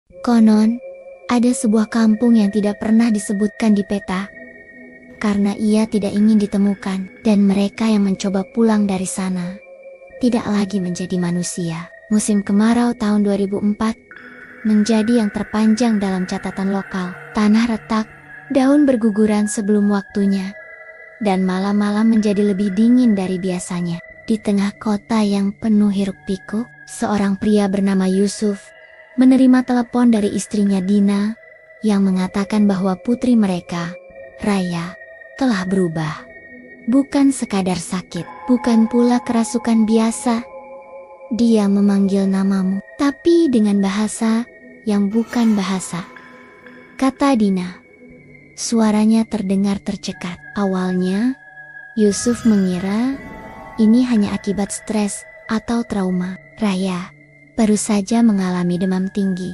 Konon, ada sebuah kampung yang tidak pernah disebutkan di peta, karena ia tidak ingin ditemukan, dan mereka yang mencoba pulang dari sana tidak lagi menjadi manusia. Musim kemarau tahun 2004 menjadi yang terpanjang dalam catatan lokal. Tanah retak, daun berguguran sebelum waktunya, dan malam-malam menjadi lebih dingin dari biasanya. Di tengah kota yang penuh hiruk-pikuk, seorang pria bernama Yusuf menerima telepon dari istrinya Dina yang mengatakan bahwa putri mereka, Raya, telah berubah. Bukan sekadar sakit, bukan pula kerasukan biasa. Dia memanggil namamu, tapi dengan bahasa yang bukan bahasa, kata Dina. Suaranya terdengar tercekat. Awalnya, Yusuf mengira ini hanya akibat stres atau trauma. Raya baru saja mengalami demam tinggi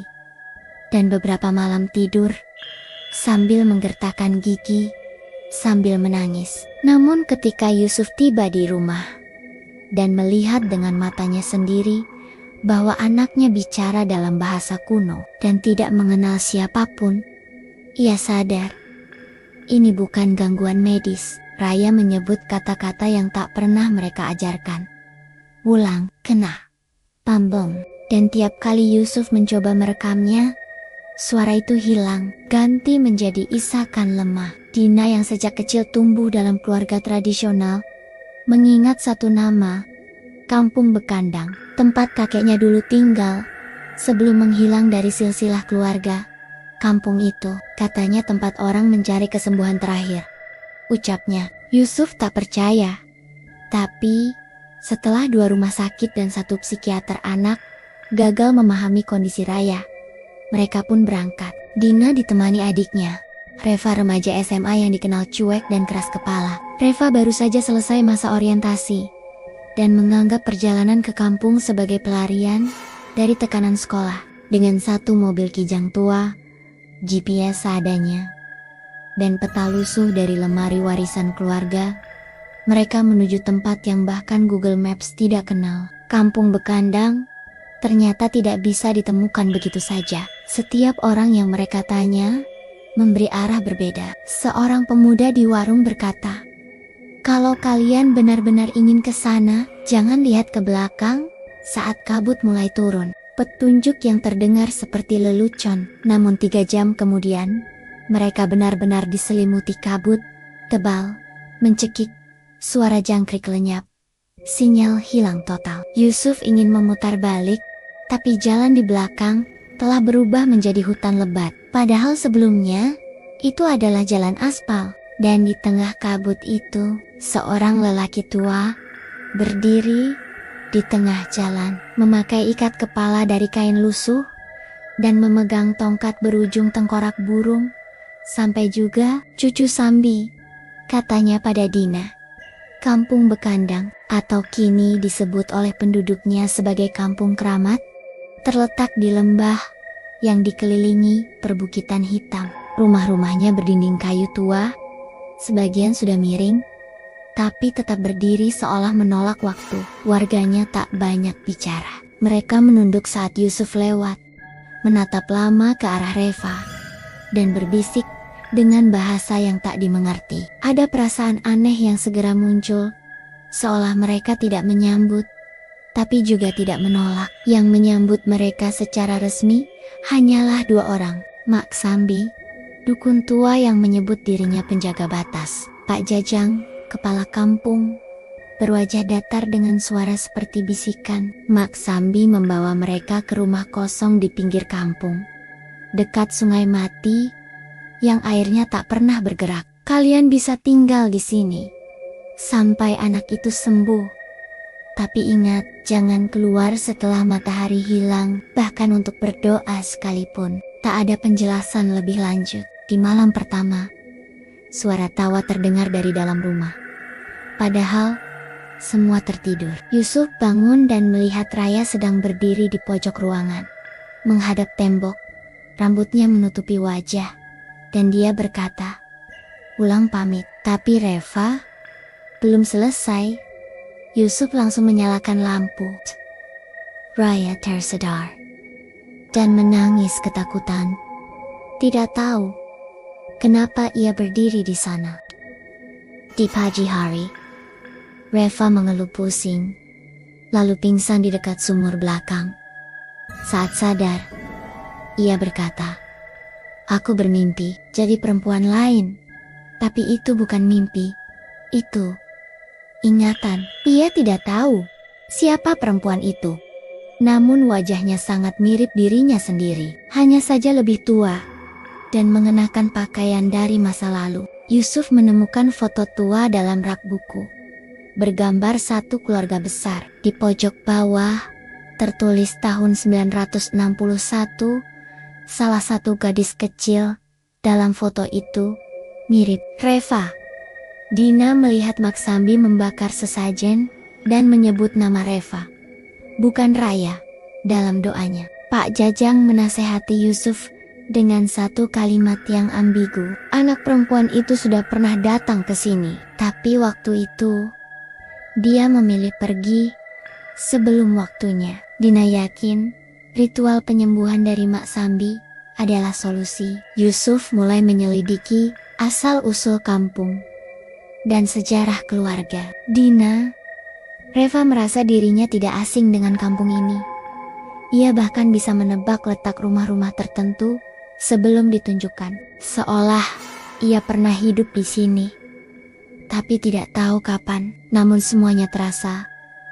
dan beberapa malam tidur sambil menggertakkan gigi sambil menangis. Namun ketika Yusuf tiba di rumah dan melihat dengan matanya sendiri bahwa anaknya bicara dalam bahasa kuno dan tidak mengenal siapapun, ia sadar ini bukan gangguan medis. Raya menyebut kata-kata yang tak pernah mereka ajarkan. Wulang, kena, pambong. Dan tiap kali Yusuf mencoba merekamnya, suara itu hilang, ganti menjadi isakan lemah. Dina yang sejak kecil tumbuh dalam keluarga tradisional, mengingat satu nama, Kampung Bekandang, tempat kakeknya dulu tinggal, sebelum menghilang dari silsilah keluarga. Kampung itu, katanya tempat orang mencari kesembuhan terakhir, ucapnya. Yusuf tak percaya. Tapi, setelah 2 rumah sakit dan 1 psikiater anak gagal memahami kondisi Raya, mereka pun berangkat. Dina ditemani adiknya, Reva, remaja SMA yang dikenal cuek dan keras kepala. Reva baru saja selesai masa orientasi dan menganggap perjalanan ke kampung sebagai pelarian dari tekanan sekolah. Dengan 1 mobil kijang tua, GPS seadanya, dan peta lusuh dari lemari warisan keluarga, mereka menuju tempat yang bahkan Google Maps tidak kenal. Kampung Bekandang ternyata tidak bisa ditemukan begitu saja. Setiap orang yang mereka tanya memberi arah berbeda. Seorang pemuda di warung berkata, "Kalau kalian benar-benar ingin ke sana, jangan lihat ke belakang saat kabut mulai turun." Petunjuk yang terdengar seperti lelucon, namun 3 jam kemudian, mereka benar-benar diselimuti kabut tebal, mencekik, suara jangkrik lenyap. Sinyal hilang total. Yusuf ingin memutar balik, tapi jalan di belakang telah berubah menjadi hutan lebat. Padahal sebelumnya, itu adalah jalan aspal. Dan di tengah kabut itu, seorang lelaki tua berdiri di tengah jalan, memakai ikat kepala dari kain lusuh, dan memegang tongkat berujung tengkorak burung. "Sampai juga, cucu Sambi," katanya pada Dina. Kampung Bekandang, atau kini disebut oleh penduduknya sebagai Kampung Keramat, terletak di lembah yang dikelilingi perbukitan hitam. Rumah-rumahnya berdinding kayu tua, sebagian sudah miring, tapi tetap berdiri seolah menolak waktu. Warganya tak banyak bicara. Mereka menunduk saat Yusuf lewat, menatap lama ke arah Reva, dan berbisik dengan bahasa yang tak dimengerti. Ada perasaan aneh yang segera muncul, seolah mereka tidak menyambut, tapi juga tidak menolak. Yang menyambut mereka secara resmi hanyalah 2 orang. Mak Sambi, dukun tua yang menyebut dirinya penjaga batas. Pak Jajang, kepala kampung, berwajah datar dengan suara seperti bisikan. Mak Sambi membawa mereka ke rumah kosong di pinggir kampung, dekat sungai mati, yang airnya tak pernah bergerak. "Kalian bisa tinggal di sini sampai anak itu sembuh. Tapi ingat, jangan keluar setelah matahari hilang, bahkan untuk berdoa sekalipun." Tak ada penjelasan lebih lanjut. Di malam pertama, suara tawa terdengar dari dalam rumah. Padahal, semua tertidur. Yusuf bangun dan melihat Raya sedang berdiri di pojok ruangan, menghadap tembok, rambutnya menutupi wajah, dan dia berkata, "Ulang pamit." Tapi Reva belum selesai. Yusuf langsung menyalakan lampu. Raya tersadar. dan menangis ketakutan. Tidak tahu kenapa ia berdiri di sana. Di pagi hari, Reva mengeluh pusing, lalu pingsan di dekat sumur belakang. Saat sadar, ia berkata, "Aku bermimpi jadi perempuan lain." Tapi itu bukan mimpi, itu ingatan. Ia tidak tahu siapa perempuan itu. Namun wajahnya sangat mirip dirinya sendiri, hanya saja lebih tua dan mengenakan pakaian dari masa lalu. Yusuf menemukan foto tua dalam rak buku, bergambar satu keluarga besar. Di pojok bawah tertulis tahun 961. Salah satu gadis kecil dalam foto itu mirip Reva. Dina melihat Maksambi membakar sesajen dan menyebut nama Reva, bukan Raya, dalam doanya. Pak Jajang menasehati Yusuf dengan satu kalimat yang ambigu. Anak perempuan itu sudah pernah datang ke sini, tapi waktu itu dia memilih pergi sebelum waktunya. Dina yakin ritual penyembuhan dari Maksambi adalah solusi. Yusuf mulai menyelidiki asal-usul kampung dan sejarah keluarga Dina. Reva merasa dirinya tidak asing dengan kampung ini. Ia bahkan bisa menebak letak rumah-rumah tertentu sebelum ditunjukkan. Seolah ia pernah hidup di sini, tapi tidak tahu kapan. Namun semuanya terasa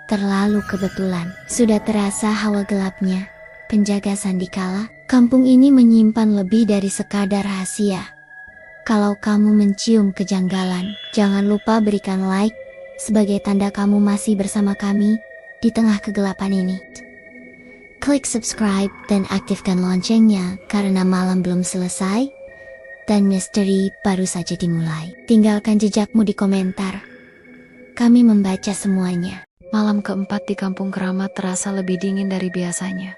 terlalu kebetulan. Sudah terasa hawa gelapnya penjaga sandikala. Kampung ini menyimpan lebih dari sekadar rahasia. Kalau kamu mencium kejanggalan, jangan lupa berikan like sebagai tanda kamu masih bersama kami di tengah kegelapan ini. Klik subscribe dan aktifkan loncengnya karena malam belum selesai dan misteri baru saja dimulai. Tinggalkan jejakmu di komentar. Kami membaca semuanya. Malam keempat di Kampung Keramat terasa lebih dingin dari biasanya.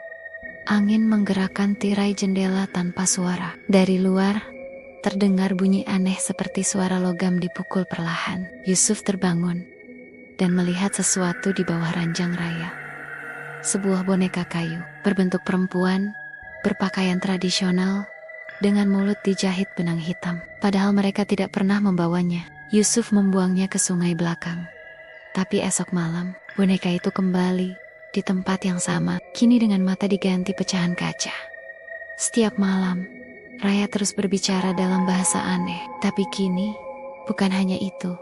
Angin menggerakkan tirai jendela tanpa suara. Dari luar, terdengar bunyi aneh seperti suara logam dipukul perlahan. Yusuf terbangun dan melihat sesuatu di bawah ranjang Raya. Sebuah boneka kayu, berbentuk perempuan, berpakaian tradisional, dengan mulut dijahit benang hitam. Padahal mereka tidak pernah membawanya. Yusuf membuangnya ke sungai belakang. Tapi esok malam, boneka itu kembali di tempat yang sama, kini dengan mata diganti pecahan kaca. Setiap malam, Raya terus berbicara dalam bahasa aneh. Tapi kini, bukan hanya itu.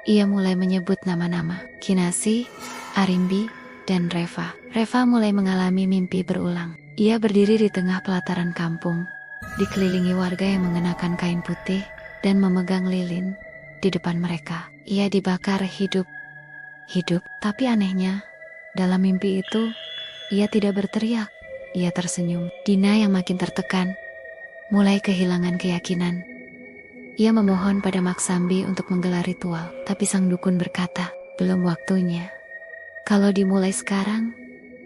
Ia mulai menyebut nama-nama, Kinasi, Arimbi, dan Reva. Reva mulai mengalami mimpi berulang. Ia berdiri di tengah pelataran kampung, dikelilingi warga yang mengenakan kain putih dan memegang lilin di depan mereka. Ia dibakar hidup, tapi anehnya, dalam mimpi itu, ia tidak berteriak. Ia tersenyum. Dina yang makin tertekan, mulai kehilangan keyakinan. Ia memohon pada Maksambi untuk menggelar ritual, tapi sang dukun berkata, belum waktunya. Kalau dimulai sekarang,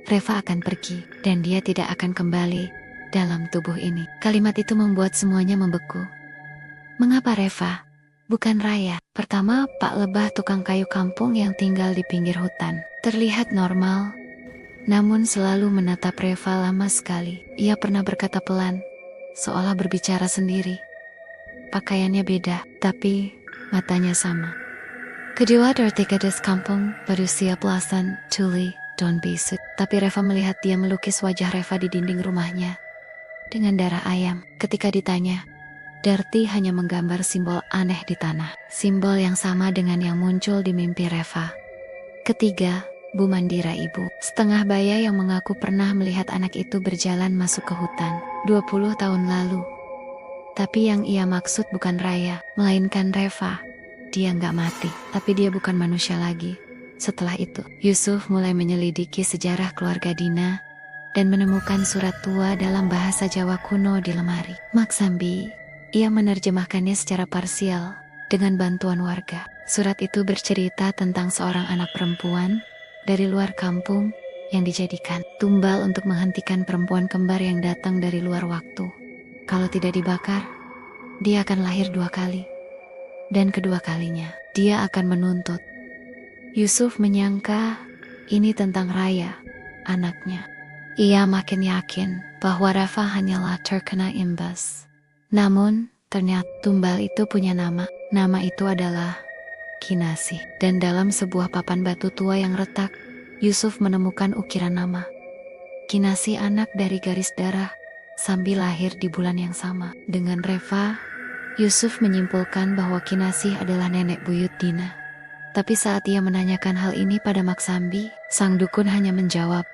Reva akan pergi, dan dia tidak akan kembali dalam tubuh ini. Kalimat itu membuat semuanya membeku. Mengapa Reva, bukan Raya? Pertama, Pak Lebah tukang kayu kampung yang tinggal di pinggir hutan terlihat normal, namun selalu menatap Reva lama sekali. Ia pernah berkata pelan, seolah berbicara sendiri. Pakaiannya beda, tapi matanya sama. Kedua, dari gadis kampung berusia belasan, Tuli, don't be sick. Tapi Reva melihat dia melukis wajah Reva di dinding rumahnya dengan darah ayam. Ketika ditanya, Darti hanya menggambar simbol aneh di tanah, simbol yang sama dengan yang muncul di mimpi Reva. Ketiga, Bu Mandira, ibu setengah baya yang mengaku pernah melihat anak itu berjalan masuk ke hutan 20 tahun lalu. Tapi yang ia maksud bukan Raya, melainkan Reva. Dia nggak mati, tapi dia bukan manusia lagi. Setelah itu, Yusuf mulai menyelidiki sejarah keluarga Dina dan menemukan surat tua dalam bahasa Jawa kuno di lemari Maksambi. Ia menerjemahkannya secara parsial dengan bantuan warga. Surat itu bercerita tentang seorang anak perempuan dari luar kampung yang dijadikan tumbal untuk menghentikan perempuan kembar yang datang dari luar waktu. Kalau tidak dibakar, dia akan lahir 2 kali. Dan kedua kalinya, dia akan menuntut. Yusuf menyangka ini tentang Raya, anaknya. Ia makin yakin bahwa Reva hanyalah terkena imbas. Namun, ternyata tumbal itu punya nama. Nama itu adalah Kinasih. Dan dalam sebuah papan batu tua yang retak, Yusuf menemukan ukiran nama. Kinasih anak dari garis darah, sambil lahir di bulan yang sama dengan Reva. Yusuf menyimpulkan bahwa Kinasih adalah nenek buyut Dina. Tapi saat ia menanyakan hal ini pada Mak Sambi, sang dukun hanya menjawab,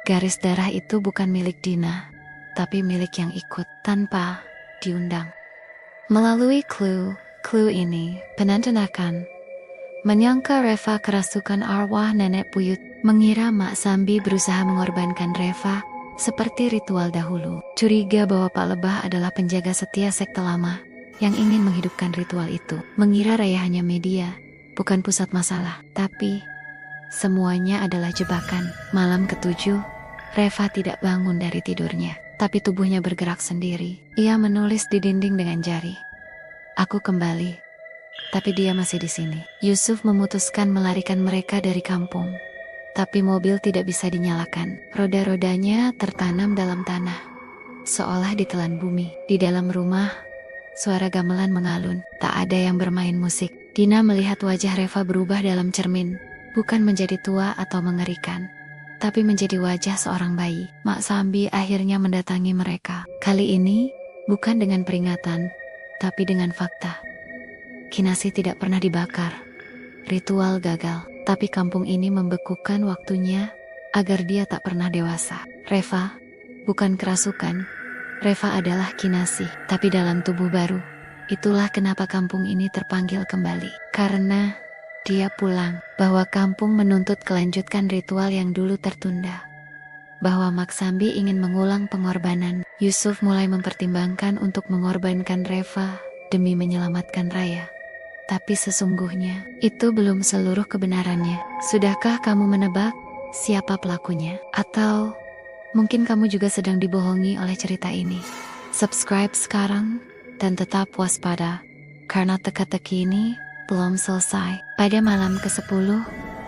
garis darah itu bukan milik Dina, tapi milik yang ikut tanpa diundang. Melalui clue ini, penonton akan menyangka Reva kerasukan arwah nenek buyut, mengira Mak Sambi berusaha mengorbankan Reva seperti ritual dahulu. Curiga bahwa Pak Lebah adalah penjaga setia sekte lama yang ingin menghidupkan ritual itu. Mengira Raya hanya media, bukan pusat masalah. Tapi semuanya adalah jebakan. Malam ketujuh, Reva tidak bangun dari tidurnya, tapi tubuhnya bergerak sendiri. Ia menulis di dinding dengan jari. Aku kembali, tapi dia masih di sini. Yusuf memutuskan melarikan mereka dari kampung. Tapi mobil tidak bisa dinyalakan. Roda-rodanya tertanam dalam tanah, seolah ditelan bumi. Di dalam rumah, suara gamelan mengalun. Tak ada yang bermain musik. Dina melihat wajah Reva berubah dalam cermin. Bukan menjadi tua atau mengerikan, tapi menjadi wajah seorang bayi. Mak Sambi akhirnya mendatangi mereka. Kali ini, bukan dengan peringatan, tapi dengan fakta. Kinasih tidak pernah dibakar. Ritual gagal, tapi kampung ini membekukan waktunya agar dia tak pernah dewasa. Reva, bukan kerasukan. Reva adalah Kinasih, tapi dalam tubuh baru. Itulah kenapa kampung ini terpanggil kembali. Karena dia pulang, bahwa kampung menuntut kelanjutan ritual yang dulu tertunda. Bahwa Mak Sambi ingin mengulang pengorbanan. Yusuf mulai mempertimbangkan untuk mengorbankan Reva demi menyelamatkan Raya. Tapi sesungguhnya, itu belum seluruh kebenarannya. Sudahkah kamu menebak siapa pelakunya? Atau mungkin kamu juga sedang dibohongi oleh cerita ini? Subscribe sekarang dan tetap waspada, karena teka-teki ini belum selesai. Pada malam ke-10,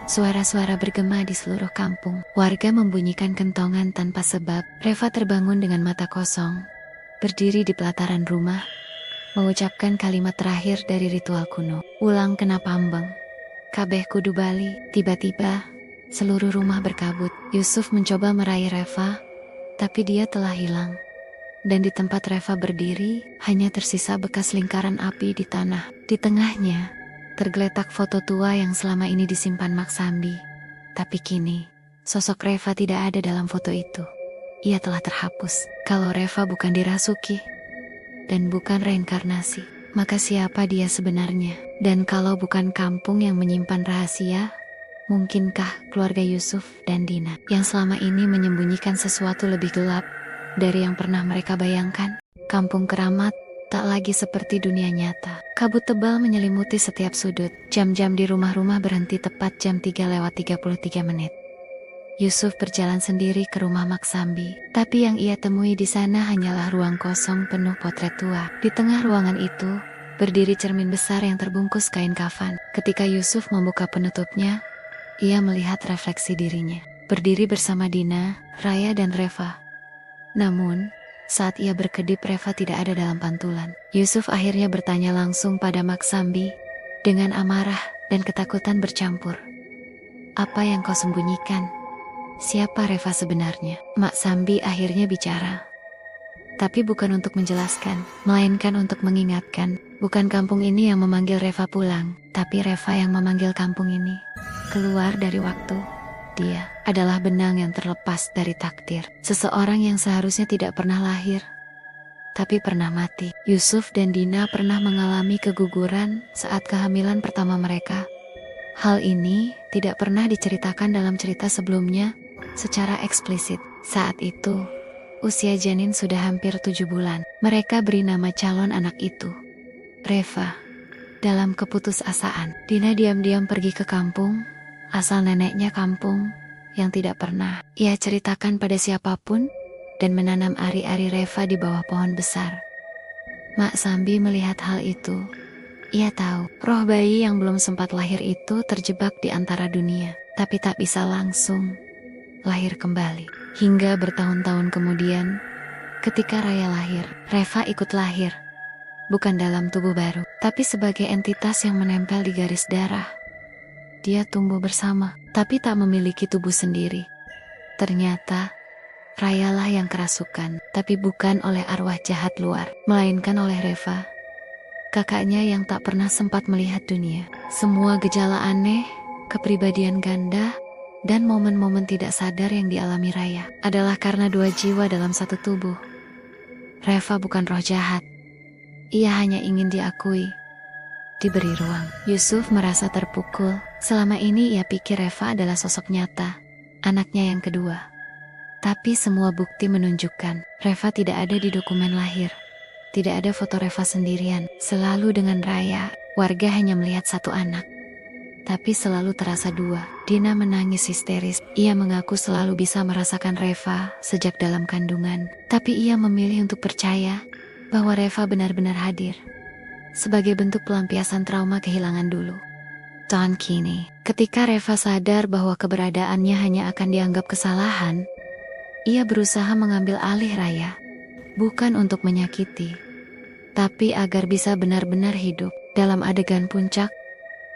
suara-suara bergema di seluruh kampung. Warga membunyikan kentongan tanpa sebab. Reva terbangun dengan mata kosong, berdiri di pelataran rumah, mengucapkan kalimat terakhir dari ritual kuno. Ulang kena pambeng, kabeh kudu bali. Tiba-tiba, seluruh rumah berkabut. Yusuf mencoba meraih Reva, tapi dia telah hilang. Dan di tempat Reva berdiri, hanya tersisa bekas lingkaran api di tanah. Di tengahnya, tergeletak foto tua yang selama ini disimpan Mak Sambi. Tapi kini, sosok Reva tidak ada dalam foto itu. Ia telah terhapus. Kalau Reva bukan dirasuki dan bukan reinkarnasi, maka siapa dia sebenarnya? Dan kalau bukan kampung yang menyimpan rahasia, mungkinkah keluarga Yusuf dan Dina yang selama ini menyembunyikan sesuatu lebih gelap dari yang pernah mereka bayangkan? Kampung Keramat tak lagi seperti dunia nyata. Kabut tebal menyelimuti setiap sudut. Jam-jam di rumah-rumah berhenti tepat jam 3:33. Yusuf berjalan sendiri ke rumah Mak Sambi. Tapi yang ia temui di sana hanyalah ruang kosong penuh potret tua. Di tengah ruangan itu, berdiri cermin besar yang terbungkus kain kafan. Ketika Yusuf membuka penutupnya, ia melihat refleksi dirinya. Berdiri bersama Dina, Raya dan Reva. Namun, saat ia berkedip, Reva tidak ada dalam pantulan. Yusuf akhirnya bertanya langsung pada Mak Sambi dengan amarah dan ketakutan bercampur. Apa yang kau sembunyikan? Siapa Reva sebenarnya? Mak Sambi akhirnya bicara. Tapi bukan untuk menjelaskan, melainkan untuk mengingatkan. Bukan kampung ini yang memanggil Reva pulang, tapi Reva yang memanggil kampung ini keluar dari waktu. Dia adalah benang yang terlepas dari takdir. Seseorang yang seharusnya tidak pernah lahir, tapi pernah mati. Yusuf dan Dina pernah mengalami keguguran saat kehamilan pertama mereka. Hal ini tidak pernah diceritakan dalam cerita sebelumnya secara eksplisit. Saat itu, usia janin sudah hampir 7 bulan. Mereka beri nama calon anak itu Reva. Dalam keputusasaan, Dina diam-diam pergi ke kampung, asal neneknya kampung yang tidak pernah ia ceritakan pada siapapun, dan menanam ari-ari Reva di bawah pohon besar. Mak Sambi melihat hal itu. Ia tahu, roh bayi yang belum sempat lahir itu terjebak di antara dunia, tapi tak bisa langsung lahir kembali. Hingga bertahun-tahun kemudian, ketika Raya lahir, Reva ikut lahir. Bukan dalam tubuh baru, tapi sebagai entitas yang menempel di garis darah. Dia tumbuh bersama, tapi tak memiliki tubuh sendiri. Ternyata, Rayalah yang kerasukan, tapi bukan oleh arwah jahat luar, melainkan oleh Reva, kakaknya yang tak pernah sempat melihat dunia. Semua gejala aneh, kepribadian ganda, dan momen-momen tidak sadar yang dialami Raya adalah karena dua jiwa dalam satu tubuh. Reva bukan roh jahat. Ia hanya ingin diakui, diberi ruang. Yusuf merasa terpukul. Selama ini ia pikir Reva adalah sosok nyata, anaknya yang kedua. Tapi semua bukti menunjukkan Reva tidak ada di dokumen lahir. Tidak ada foto Reva sendirian. Selalu dengan Raya, warga hanya melihat satu anak. Tapi selalu terasa dua. Dina menangis histeris. Ia mengaku selalu bisa merasakan Reva sejak dalam kandungan. Tapi ia memilih untuk percaya bahwa Reva benar-benar hadir. Sebagai bentuk pelampiasan trauma kehilangan dulu. Dan kini, ketika Reva sadar bahwa keberadaannya hanya akan dianggap kesalahan, ia berusaha mengambil alih Raya. Bukan untuk menyakiti, tapi agar bisa benar-benar hidup. Dalam adegan puncak,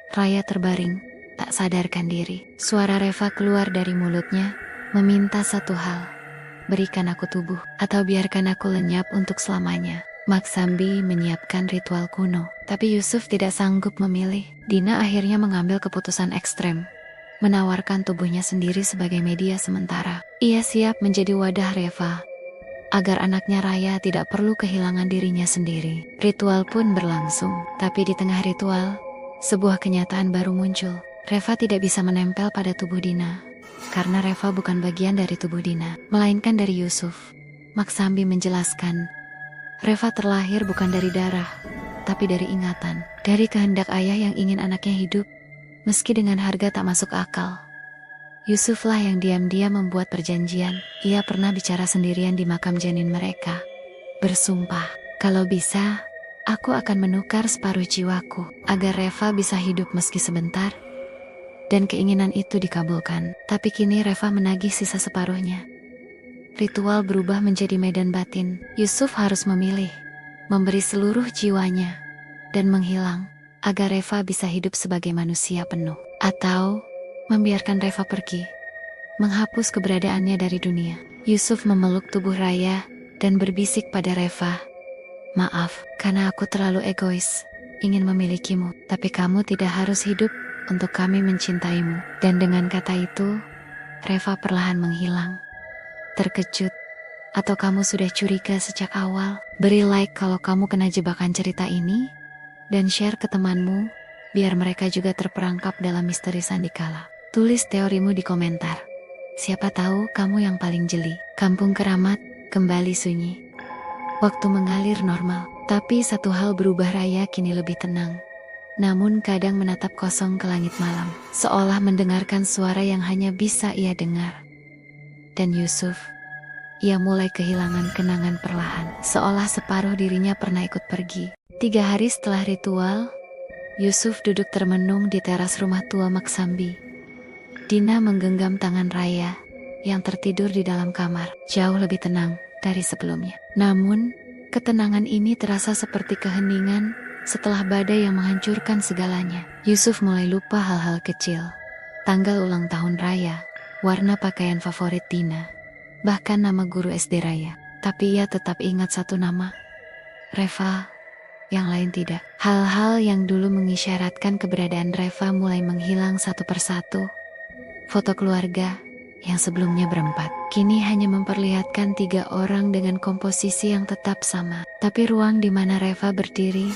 Raya terbaring, tak sadarkan diri. Suara Reva keluar dari mulutnya, meminta satu hal. Berikan aku tubuh, atau biarkan aku lenyap untuk selamanya. Maksambi menyiapkan ritual kuno, tapi Yusuf tidak sanggup memilih. Dina akhirnya mengambil keputusan ekstrem, menawarkan tubuhnya sendiri sebagai media sementara. Ia siap menjadi wadah Reva, agar anaknya Raya tidak perlu kehilangan dirinya sendiri. Ritual pun berlangsung, tapi di tengah ritual, sebuah kenyataan baru muncul. Reva tidak bisa menempel pada tubuh Dina, karena Reva bukan bagian dari tubuh Dina, melainkan dari Yusuf. Maksambi menjelaskan, Reva terlahir bukan dari darah, tapi dari ingatan, dari kehendak ayah yang ingin anaknya hidup, meski dengan harga tak masuk akal. Yusuflah yang diam-diam membuat perjanjian. Ia pernah bicara sendirian di makam janin mereka, bersumpah, kalau bisa, aku akan menukar separuh jiwaku, agar Reva bisa hidup meski sebentar. Dan keinginan itu dikabulkan, tapi kini Reva menagih sisa separuhnya. Ritual berubah menjadi medan batin. Yusuf harus memilih, memberi seluruh jiwanya, dan menghilang, agar Reva bisa hidup sebagai manusia penuh. Atau, membiarkan Reva pergi, menghapus keberadaannya dari dunia. Yusuf memeluk tubuh Raya, dan berbisik pada Reva, maaf, karena aku terlalu egois, ingin memilikimu, tapi kamu tidak harus hidup untuk kami mencintaimu. Dan dengan kata itu, Reva perlahan menghilang. Terkejut? Atau kamu sudah curiga sejak awal? Beri like kalau kamu kena jebakan cerita ini, dan share ke temanmu, biar mereka juga terperangkap dalam misteri Sandikala. Tulis teorimu di komentar. Siapa tahu kamu yang paling jeli. Kampung Keramat kembali sunyi. Waktu mengalir normal, tapi satu hal berubah. Raya kini lebih tenang. Namun kadang menatap kosong ke langit malam, seolah mendengarkan suara yang hanya bisa ia dengar. Dan Yusuf, ia mulai kehilangan kenangan perlahan, seolah separuh dirinya pernah ikut pergi. 3 hari setelah ritual, Yusuf duduk termenung di teras rumah tua Maksambi. Dina menggenggam tangan Raya, yang tertidur di dalam kamar, jauh lebih tenang dari sebelumnya. Namun, ketenangan ini terasa seperti keheningan setelah badai yang menghancurkan segalanya. Yusuf mulai lupa hal-hal kecil, tanggal ulang tahun Raya, warna pakaian favorit Dina, bahkan nama guru SD Raya. Tapi ia tetap ingat satu nama, Reva, yang lain tidak. Hal-hal yang dulu mengisyaratkan keberadaan Reva mulai menghilang satu persatu. Foto keluarga yang sebelumnya berempat, kini hanya memperlihatkan 3 orang dengan komposisi yang tetap sama. Tapi ruang di mana Reva berdiri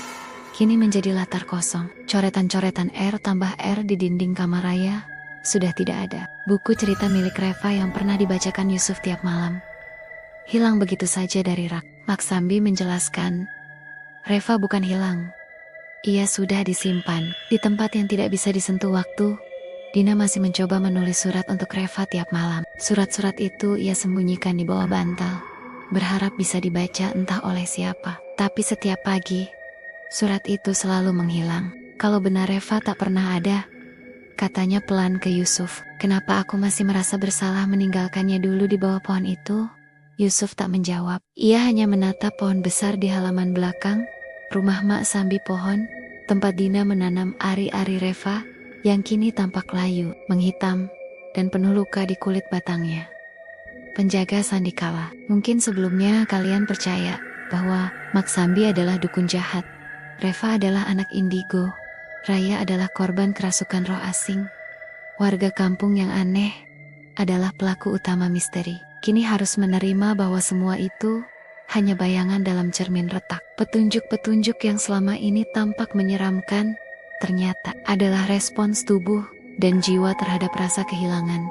kini menjadi latar kosong. Coretan-coretan R tambah R di dinding kamar Raya sudah tidak ada. Buku cerita milik Reva yang pernah dibacakan Yusuf tiap malam hilang begitu saja dari rak. Maksambi menjelaskan, Reva bukan hilang. Ia sudah disimpan di tempat yang tidak bisa disentuh waktu. Dina masih mencoba menulis surat untuk Reva tiap malam. Surat-surat itu ia sembunyikan di bawah bantal, berharap bisa dibaca entah oleh siapa. Tapi setiap pagi, surat itu selalu menghilang. Kalau benar Reva tak pernah ada, Katanya pelan ke Yusuf. Kenapa aku masih merasa bersalah meninggalkannya dulu di bawah pohon itu? Yusuf tak menjawab. Ia hanya menatap pohon besar di halaman belakang, rumah Mak Sambi pohon, tempat Dina menanam ari-ari Reva, yang kini tampak layu, menghitam, dan penuh luka di kulit batangnya. Penjaga Sandikala, mungkin sebelumnya kalian percaya bahwa Mak Sambi adalah dukun jahat. Reva adalah anak indigo. Raya adalah korban kerasukan roh asing. Warga kampung yang aneh adalah pelaku utama misteri. Kini harus menerima bahwa semua itu hanya bayangan dalam cermin retak. Petunjuk-petunjuk yang selama ini tampak menyeramkan ternyata adalah respons tubuh dan jiwa terhadap rasa kehilangan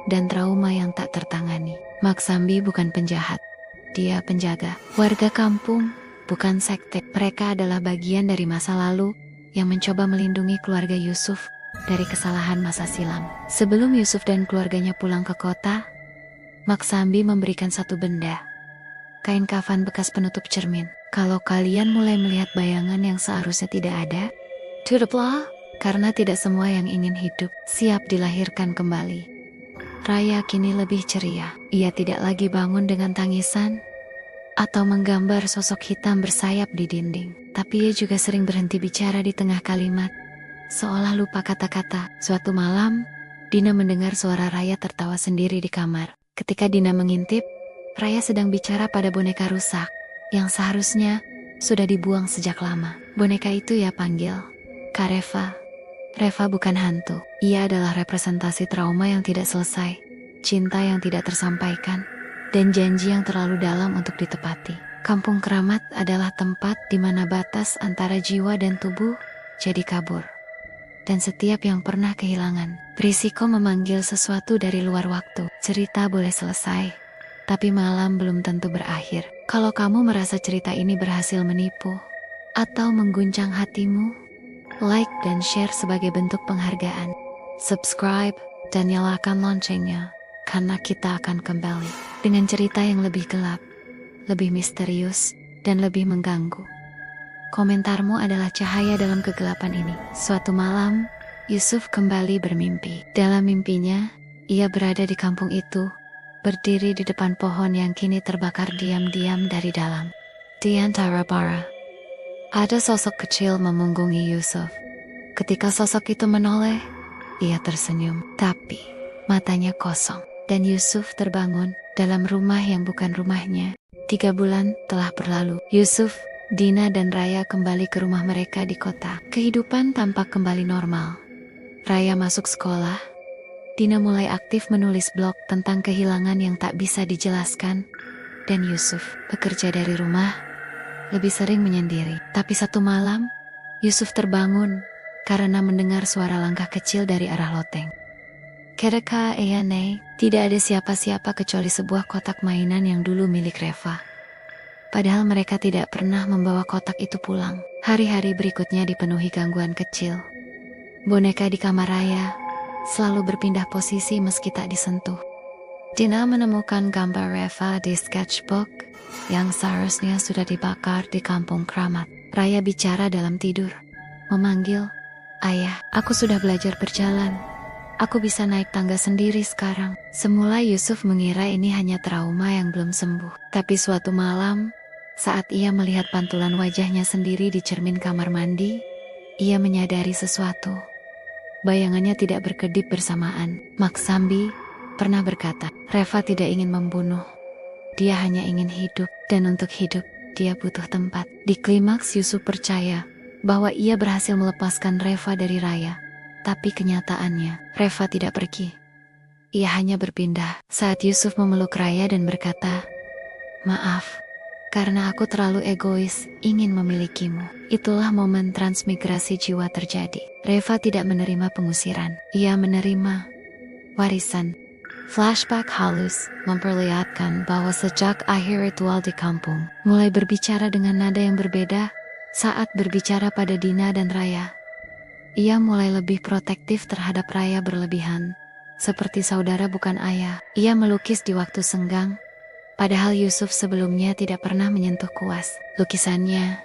dan trauma yang tak tertangani. Mak Sambi bukan penjahat. Dia penjaga. Warga kampung bukan sekte. Mereka adalah bagian dari masa lalu yang mencoba melindungi keluarga Yusuf dari kesalahan masa silam. Sebelum Yusuf dan keluarganya pulang ke kota, Mak Sambi memberikan satu benda. Kain kafan bekas penutup cermin. Kalau kalian mulai melihat bayangan yang seharusnya tidak ada, tutuplah, karena tidak semua yang ingin hidup siap dilahirkan kembali. Raya kini lebih ceria. Ia tidak lagi bangun dengan tangisan atau menggambar sosok hitam bersayap di dinding. Tapi ia juga sering berhenti bicara di tengah kalimat, seolah lupa kata-kata. Suatu malam, Dina mendengar suara Raya tertawa sendiri di kamar. Ketika Dina mengintip, Raya sedang bicara pada boneka rusak, yang seharusnya sudah dibuang sejak lama. Boneka itu ia panggil Kak Reva. Reva bukan hantu. Ia adalah representasi trauma yang tidak selesai, cinta yang tidak tersampaikan, dan janji yang terlalu dalam untuk ditepati. Kampung Keramat adalah tempat di mana batas antara jiwa dan tubuh jadi kabur. Dan setiap yang pernah kehilangan berisiko memanggil sesuatu dari luar waktu. Cerita boleh selesai, tapi malam belum tentu berakhir. Kalau kamu merasa cerita ini berhasil menipu atau mengguncang hatimu, like dan share sebagai bentuk penghargaan. Subscribe dan nyalakan loncengnya, karena kita akan kembali dengan cerita yang lebih gelap, lebih misterius, dan lebih mengganggu. Komentarmu adalah cahaya dalam kegelapan ini. Suatu malam, Yusuf kembali bermimpi. Dalam mimpinya, ia berada di kampung itu, berdiri di depan pohon yang kini terbakar diam-diam dari dalam. Di antara bara, ada sosok kecil memunggungi Yusuf. Ketika sosok itu menoleh, ia tersenyum, tapi matanya kosong. Dan Yusuf terbangun dalam rumah yang bukan rumahnya. 3 bulan telah berlalu. Yusuf, Dina dan Raya kembali ke rumah mereka di kota. Kehidupan tampak kembali normal. Raya masuk sekolah. Dina mulai aktif menulis blog tentang kehilangan yang tak bisa dijelaskan. Dan Yusuf bekerja dari rumah, lebih sering menyendiri. Tapi satu malam, Yusuf terbangun karena mendengar suara langkah kecil dari arah loteng. Kereka Eyane, tidak ada siapa-siapa kecuali sebuah kotak mainan yang dulu milik Reva. Padahal mereka tidak pernah membawa kotak itu pulang. Hari-hari berikutnya dipenuhi gangguan kecil. Boneka di kamar Raya selalu berpindah posisi meski tak disentuh. Dina menemukan gambar Reva di sketchbook yang seharusnya sudah dibakar di kampung Keramat. Raya bicara dalam tidur, memanggil, "Ayah, aku sudah belajar berjalan. Aku bisa naik tangga sendiri sekarang." Semula Yusuf mengira ini hanya trauma yang belum sembuh. Tapi suatu malam, saat ia melihat pantulan wajahnya sendiri di cermin kamar mandi, ia menyadari sesuatu. Bayangannya tidak berkedip bersamaan. Mak Sambi pernah berkata, Reva tidak ingin membunuh. Dia hanya ingin hidup, dan untuk hidup, dia butuh tempat. Di klimaks Yusuf percaya bahwa ia berhasil melepaskan Reva dari Raya. Tapi kenyataannya, Reva tidak pergi. Ia hanya berpindah. Saat Yusuf memeluk Raya dan berkata, "Maaf, karena aku terlalu egois, ingin memilikimu." Itulah momen transmigrasi jiwa terjadi. Reva tidak menerima pengusiran. Ia menerima warisan. Flashback halus memperlihatkan bahwa sejak akhir ritual di kampung, mulai berbicara dengan nada yang berbeda saat berbicara pada Dina dan Raya. Ia mulai lebih protektif terhadap Raya berlebihan, seperti saudara bukan ayah. Ia melukis di waktu senggang, padahal Yusuf sebelumnya tidak pernah menyentuh kuas. Lukisannya,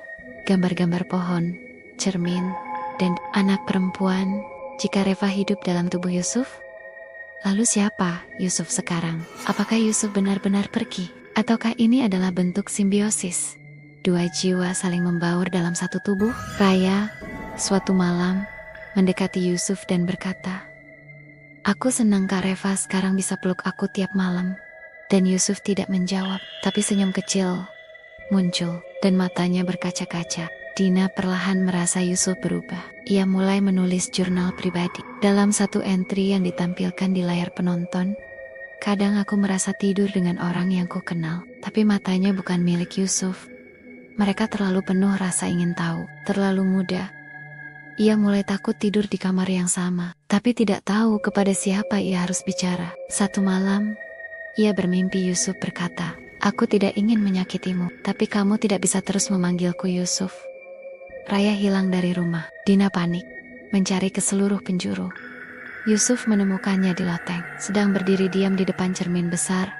gambar-gambar pohon, cermin, dan anak perempuan Jika Reva hidup dalam tubuh Yusuf, lalu siapa Yusuf sekarang? Apakah Yusuf benar-benar pergi? Ataukah ini adalah bentuk simbiosis? Dua jiwa saling membaur dalam satu tubuh. Raya, suatu malam, mendekati Yusuf dan berkata, "Aku senang Kak Reva sekarang bisa peluk aku tiap malam." Dan Yusuf tidak menjawab, tapi senyum kecil muncul dan matanya berkaca-kaca. Dina perlahan merasa Yusuf berubah. Ia mulai menulis jurnal pribadi. Dalam satu entry yang ditampilkan di layar penonton, "Kadang aku merasa tidur dengan orang yang ku kenal, tapi matanya bukan milik Yusuf. Mereka terlalu penuh rasa ingin tahu, terlalu muda." Ia mulai takut tidur di kamar yang sama, tapi tidak tahu kepada siapa ia harus bicara. Satu malam, ia bermimpi Yusuf berkata, "Aku tidak ingin menyakitimu, tapi kamu tidak bisa terus memanggilku Yusuf." Raya hilang dari rumah. Dina panik, mencari ke seluruh penjuru. Yusuf menemukannya di loteng, sedang berdiri diam di depan cermin besar,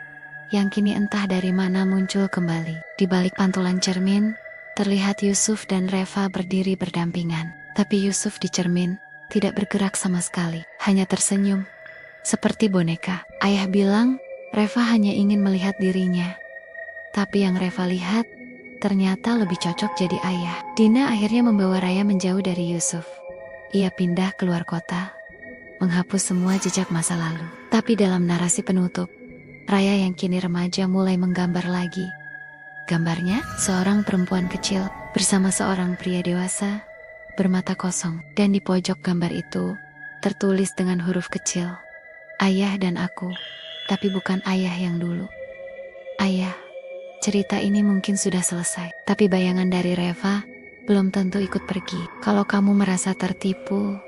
yang kini entah dari mana muncul kembali. Di balik pantulan cermin, terlihat Yusuf dan Reva berdiri berdampingan. Tapi Yusuf di cermin, tidak bergerak sama sekali, hanya tersenyum, seperti boneka. Ayah bilang, Reva hanya ingin melihat dirinya. Tapi yang Reva lihat, ternyata lebih cocok jadi ayah. Dina akhirnya membawa Raya menjauh dari Yusuf. Ia pindah keluar kota, menghapus semua jejak masa lalu. Tapi dalam narasi penutup, Raya yang kini remaja mulai menggambar lagi. Gambarnya, seorang perempuan kecil bersama seorang pria dewasa, bermata kosong. Dan di pojok gambar itu, tertulis dengan huruf kecil, "Ayah dan aku, tapi bukan ayah yang dulu." Ayah, cerita ini mungkin sudah selesai, tapi bayangan dari Reva belum tentu ikut pergi. Kalau kamu merasa tertipu,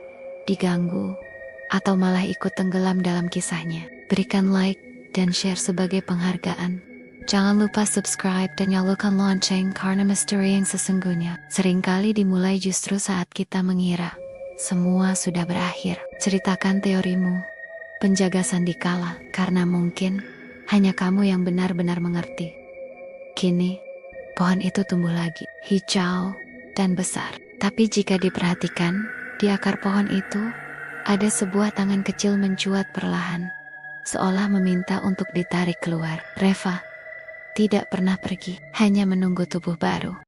diganggu, atau malah ikut tenggelam dalam kisahnya, berikan like dan share sebagai penghargaan. Jangan lupa subscribe dan nyalakan lonceng karena misteri yang sesungguhnya seringkali dimulai justru saat kita mengira semua sudah berakhir. Ceritakan teorimu, penjaga Sandikala, karena mungkin hanya kamu yang benar-benar mengerti. Kini, pohon itu tumbuh lagi, hijau dan besar. Tapi jika diperhatikan, di akar pohon itu, ada sebuah tangan kecil mencuat perlahan, seolah meminta untuk ditarik keluar. Reva tidak pernah pergi, hanya menunggu tubuh baru.